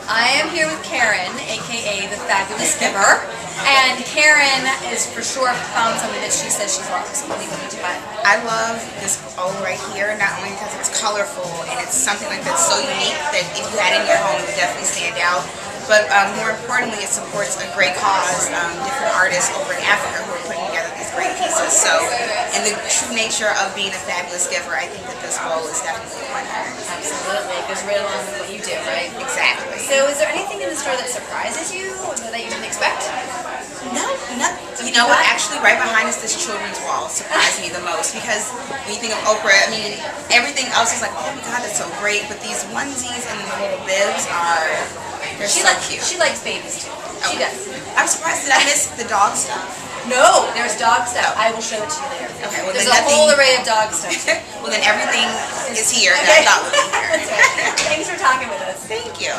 I am here with Karen, aka the Fabulous Giver, and Karen is for sure found something that she says she loves. What do you buy? I love this bowl right here, not only because it's colorful and it's something like that's so unique that if you had it in your home, it would definitely stand out. But more importantly, it supports a great cause, different artists over in Africa who are putting together these great pieces. So, in the true nature of being a fabulous giver, I think that this bowl is definitely one here. Absolutely, it goes right along with what you do, right? Exactly. So is there anything in the store that surprises you or that you didn't expect? No, you know what? Actually, right behind us, this children's wall surprised me the most because when you think of Oprah, I mean, everything else is like, oh my God, that's so great. But these onesies and the little bibs they're so cute. She likes babies too. She does. I'm surprised that I missed the dog stuff. No, there's dog stuff. I will show it to you later. Okay, well, there's a whole array of dog stuff. Well, then everything is here Okay. that I thought would be here. That's right. Thanks for talking with us. Thank you.